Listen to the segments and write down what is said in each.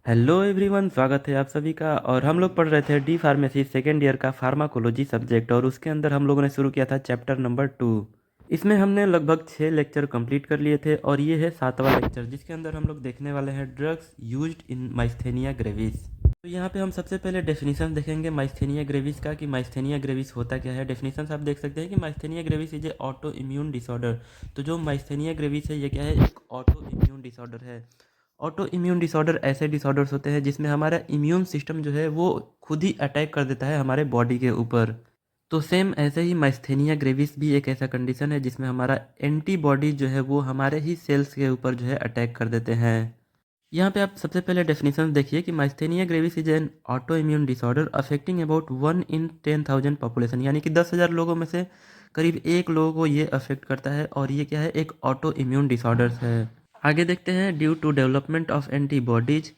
Hello everyone, स्वागत है आप सभी का। और हम लोग पढ़ रहे थे डी फार्मेसी सेकेंड ईयर का फार्माकोलॉजी सब्जेक्ट, और उसके अंदर हम लोगों ने शुरू किया था चैप्टर नंबर 2। इसमें हमने लगभग 6 लेक्चर कंप्लीट कर लिए थे, और ये है 7वां लेक्चर, जिसके अंदर हम लोग देखने वाले हैं drugs used in myasthenia gravis. तो यहाँ पे हम सबसे पहले डेफिनेशन देखेंगे माइस्थेनिया ग्रेविस का, कि माइस्थेनिया ग्रेविस होता क्या है। डेफिनेशन आप देख सकते हैं कि myasthenia gravis is a autoimmune disorder. तो जो माइस्थेनिया ग्रेविस है, ये क्या है, एक ऑटो इम्यून डिसऑर्डर है। ऑटो इम्यून डिसऑर्डर ऐसे डिसऑर्डर्स होते हैं जिसमें हमारा इम्यून सिस्टम जो है वो खुद ही अटैक कर देता है हमारे बॉडी के ऊपर। तो सेम ऐसे ही माइस्थेनिया ग्रेविस भी एक ऐसा कंडीशन है जिसमें हमारा एंटीबॉडी जो है वो हमारे ही सेल्स के ऊपर जो है अटैक कर देते हैं। यहाँ पे आप सबसे पहले डेफिनेशन देखिए कि myasthenia gravis is an autoimmune disorder affecting about 1 in 10,000 population, यानी कि 10,000 लोगों में से करीब एक लोगों को ये अफेक्ट करता है, और ये क्या है, एक ऑटो इम्यून डिसऑर्डर्स है। आगे देखते हैं, due to development of antibodies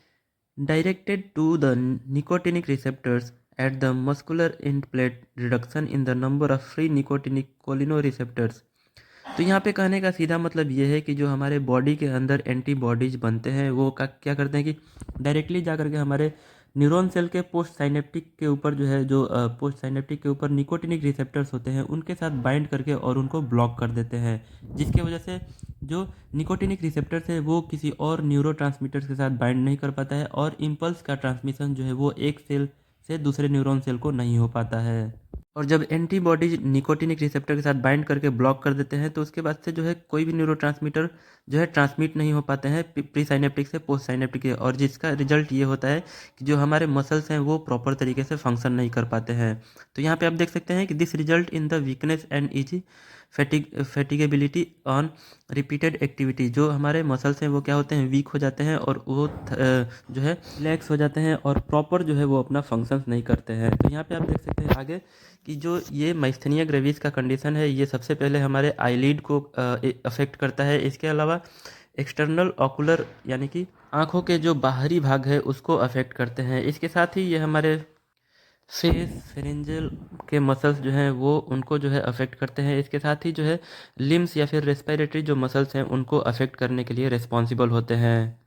directed to the nicotinic receptors at the muscular end plate reduction in the number of free nicotinic cholinic receptors. तो यहाँ पे कहने का सीधा मतलब ये है कि जो हमारे बॉडी के अंदर एंटीबॉडीज बनते हैं वो क्या करते हैं कि डायरेक्टली जा करके हमारे न्यूरॉन सेल के पोस्ट साइनेप्टिक के ऊपर जो है, जो पोस्ट साइनेप्टिक के ऊपर निकोटिनिक रिसेप्टर्स होते हैं उनके साथ बाइंड करके और उनको ब्लॉक कर देते हैं, जिसके वजह से जो निकोटिनिक रिसेप्टर्स है वो किसी और न्यूरोट्रांसमीटर्स के साथ बाइंड नहीं कर पाता है, और इम्पल्स का ट्रांसमिशन जो है वो एक सेल से दूसरे न्यूरॉन सेल को नहीं हो पाता है। और जब एंटीबॉडीज निकोटिनिक रिसेप्टर के साथ बाइंड करके ब्लॉक कर देते हैं तो उसके बाद से जो है कोई भी न्यूरोट्रांसमीटर जो है ट्रांसमिट नहीं हो पाते हैं प्री साइनेप्टिक से पोस्ट साइनेप्टिक के, और जिसका रिजल्ट ये होता है कि जो हमारे मसल्स हैं वो प्रॉपर तरीके से फंक्शन नहीं कर पाते हैं। तो यहाँ पे आप देख सकते हैं कि this result in the weakness and easy fatigability on repeated activity. जो हमारे मसल्स हैं वो क्या होते हैं, वीक हो जाते हैं, और वो जो है रिलैक्स हो जाते हैं, और प्रॉपर जो है वो अपना फंक्शंस नहीं करते हैं। तो यहाँ पे आप देख सकते हैं आगे कि जो ये माइस्थेनिया ग्रेविस का कंडीशन है ये सबसे पहले हमारे आईलिड को अफेक्ट करता है। इसके अलावा एक्सटर्नल ऑकुलर यानी कि आँखों के जो बाहरी भाग है उसको अफेक्ट करते हैं। इसके साथ ही ये हमारे फेस फेरेंजियल के मसल्स जो हैं वो उनको जो है अफेक्ट करते हैं। इसके साथ ही जो है लिम्स या फिर रेस्पिरेटरी जो मसल्स हैं उनको अफेक्ट करने के लिए रिस्पॉन्सिबल होते हैं।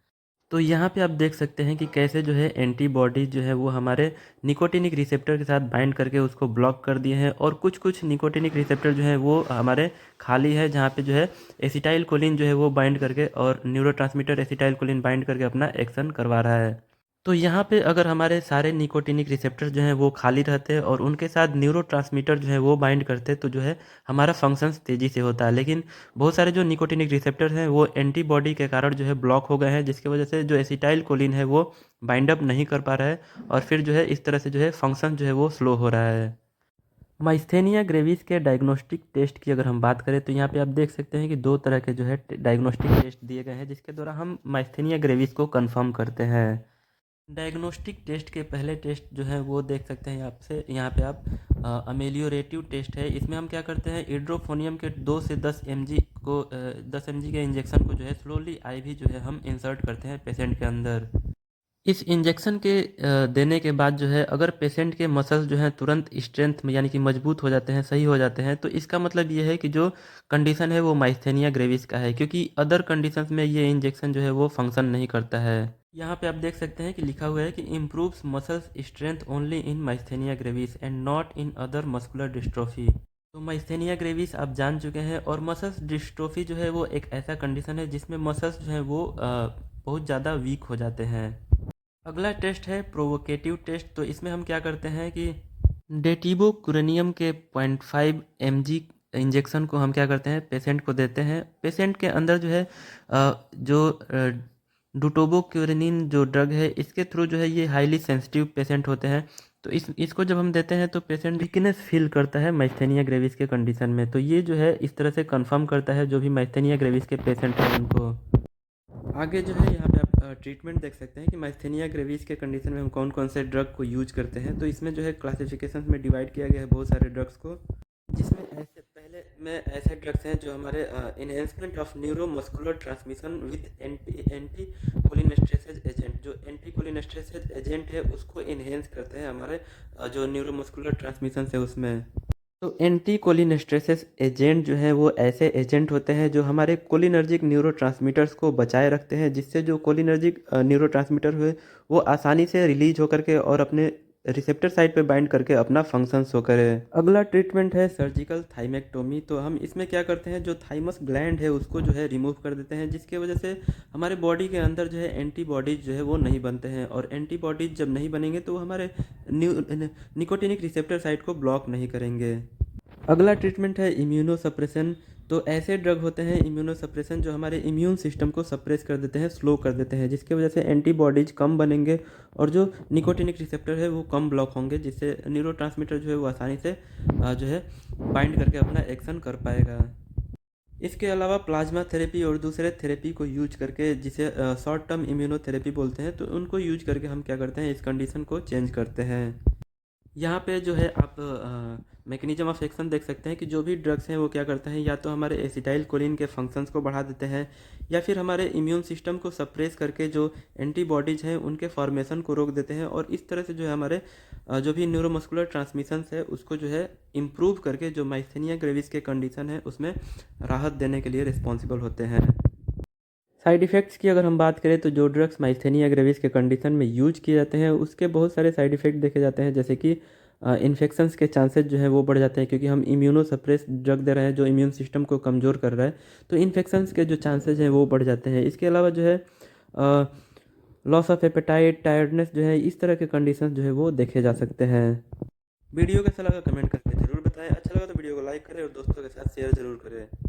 तो यहाँ पे आप देख सकते हैं कि कैसे जो है एंटीबॉडी जो है वो हमारे निकोटिनिक रिसेप्टर के साथ बाइंड करके उसको ब्लॉक कर दिए हैं, और कुछ कुछ निकोटिनिक रिसेप्टर जो है वो हमारे खाली है, जहाँ पे जो है एसिटाइल कोलिन जो है वो बाइंड करके और न्यूरोट्रांसमीटर एसिटाइल कोलिन बाइंड करके अपना एक्शन करवा रहा है। तो यहाँ पे अगर हमारे सारे निकोटिनिक रिसेप्टर जो हैं वो खाली रहते हैं और उनके साथ न्यूरोट्रांसमीटर जो है वो बाइंड करते हैं तो जो है हमारा फंक्शंस तेज़ी से होता है। लेकिन बहुत सारे जो निकोटिनिक रिसेप्टर्स हैं वो एंटीबॉडी के कारण जो है ब्लॉक हो गए हैं, जिसकी वजह से जो एसिटाइल कोलिन है वो बाइंड अप नहीं कर पा रहा है, और फिर जो है इस तरह से जो है फंक्शन जो है वो स्लो हो रहा है। माइस्थेनिया ग्रेविस के डायग्नोस्टिक टेस्ट की अगर हम बात करें तो यहाँ पे आप देख सकते हैं कि 2 तरह के जो है डायग्नोस्टिक टेस्ट दिए गए हैं, जिसके द्वारा हम माइस्थेनिया ग्रेविस को कंफर्म करते हैं। डायग्नोस्टिक टेस्ट के पहले टेस्ट जो है वो देख सकते हैं आपसे, यहाँ पे आप अमेलियोरेटिव टेस्ट है। इसमें हम क्या करते हैं, इड्रोफोनियम के 2 से 10 mg को 10 mg के इंजेक्शन को जो है स्लोली आईवी जो है हम इंसर्ट करते हैं पेशेंट के अंदर। इस इंजेक्शन के देने के बाद जो है अगर पेशेंट के मसल्स जो हैं तुरंत स्ट्रेंथ में यानी कि मजबूत हो जाते हैं, सही हो जाते हैं, तो इसका मतलब ये है कि जो कंडीशन है वो माइस्थेनिया ग्रेविस का है, क्योंकि अदर कंडीशंस में ये इंजेक्शन जो है वो फंक्शन नहीं करता है। यहाँ पे आप देख सकते हैं कि लिखा हुआ है कि improves muscles strength only in myasthenia gravis and not in other muscular dystrophy. तो माइस्थेनिया ग्रेविस आप जान चुके हैं, और मसल्स डिस्ट्रोफी जो है वो एक ऐसा कंडीशन है जिसमें मसल्स जो है वो बहुत ज़्यादा वीक हो जाते हैं। अगला टेस्ट है प्रोवोकेटिव टेस्ट। तो इसमें हम क्या करते हैं कि डेटिबो कुरेनियम के 0.5 mg इंजेक्शन को हम क्या करते हैं, पेशेंट को देते हैं। पेशेंट के अंदर जो है जो डुटोबो क्यूरेनिन जो ड्रग है इसके थ्रू जो है ये हाईली सेंसिटिव पेशेंट होते हैं। तो इसको जब हम देते हैं तो पेशेंट वीकनेस फील करता है माइस्थेनिया ग्रेविस के कंडीशन में। तो ये जो है इस तरह से कंफर्म करता है जो भी माइस्थेनिया ग्रेविस के पेशेंट हैं उनको। आगे जो है यहाँ पे आप ट्रीटमेंट देख सकते हैं कि माइस्थेनिया ग्रेविस के कंडीशन में हम कौन कौन से ड्रग को यूज करते हैं। तो इसमें जो है क्लासिफिकेशन में डिवाइड किया गया है बहुत सारे ड्रग्स को, जिसमें ऐसे पहले में ऐसे ड्रग्स हैं जो हमारे enhancement of neuromuscular transmission with anti cholinesterase agent. जो एंटी कोलिनेस्टेरेज एजेंट है उसको इन्हेंस करते हैं हमारे जो न्यूरोमस्कुलर ट्रांसमिशन है उसमें। तो एंटी कोलिनेस्टेरेस एजेंट जो है वो ऐसे एजेंट होते हैं जो हमारे कोलिनर्जिक न्यूरोट्रांसमीटर्स को बचाए रखते हैं, जिससे जो कोलिनर्जिक न्यूरोट्रांसमीटर हुए वो आसानी से रिलीज होकर के और अपने रिसेप्टर साइट पे बाइंड करके अपना फंक्शन शो करे। अगला ट्रीटमेंट है सर्जिकल थाइमेक्टोमी। तो हम इसमें क्या करते हैं, जो थाइमस ग्लैंड है उसको जो है रिमूव कर देते हैं, जिसके वजह से हमारे बॉडी के अंदर जो है एंटीबॉडीज जो है वो नहीं बनते हैं, और एंटीबॉडीज जब नहीं बनेंगे तो वो हमारे निकोटिनिक रिसेप्टर साइट को ब्लॉक नहीं करेंगे। अगला ट्रीटमेंट है इम्यूनोसप्रेशन। तो ऐसे ड्रग होते हैं इम्यूनोसप्रेशन जो हमारे इम्यून सिस्टम को सप्रेस कर देते हैं, स्लो कर देते हैं, जिसकी वजह से एंटीबॉडीज कम बनेंगे और जो निकोटिनिक रिसेप्टर है वो कम ब्लॉक होंगे, जिससे न्यूरोट्रांसमीटर जो है वो आसानी से जो है बाइंड करके अपना एक्शन कर पाएगा। इसके अलावा प्लाज्मा थेरेपी और दूसरे थेरेपी को यूज करके, जिसे शॉर्ट टर्म इम्यूनोथेरेपी बोलते हैं, तो उनको यूज करके हम क्या करते हैं, इस कंडीशन को चेंज करते हैं। यहाँ पे जो है आप मैकेनिज्म ऑफ एक्शन देख सकते हैं कि जो भी ड्रग्स हैं वो क्या करते हैं, या तो हमारे एसिटाइल कोलिन के फंक्शंस को बढ़ा देते हैं, या फिर हमारे इम्यून सिस्टम को सप्रेस करके जो एंटीबॉडीज़ हैं उनके फॉर्मेशन को रोक देते हैं, और इस तरह से जो है हमारे जो भी न्यूरोमस्कुलर ट्रांसमिशंस है उसको जो है इम्प्रूव करके जो माइस्थेनिया ग्रेविस के कंडीशन है उसमें राहत देने के लिए रिस्पॉन्सिबल होते हैं। साइड इफ़ेक्ट्स की अगर हम बात करें तो जो ड्रग्स माइस्थेनिया ग्रेविस के कंडीशन में यूज किए जाते हैं उसके बहुत सारे साइड इफ़ेक्ट देखे जाते हैं, जैसे कि इन्फेक्शंस के चांसेस जो है वो बढ़ जाते हैं, क्योंकि हम इम्यूनो सप्रेस ड्रग दे रहे हैं जो इम्यून सिस्टम को कमज़ोर कर रहा है, तो इन्फेक्शंस के जो चांसेस हैं वो बढ़ जाते हैं। इसके अलावा जो है लॉस ऑफ एपेटाइट, टायर्डनेस जो है, इस तरह के कंडीशन जो है वो देखे जा सकते हैं। वीडियो कैसा लगा कमेंट करके ज़रूर बताएं, अच्छा लगा तो वीडियो को लाइक करें और दोस्तों के साथ शेयर ज़रूर करें।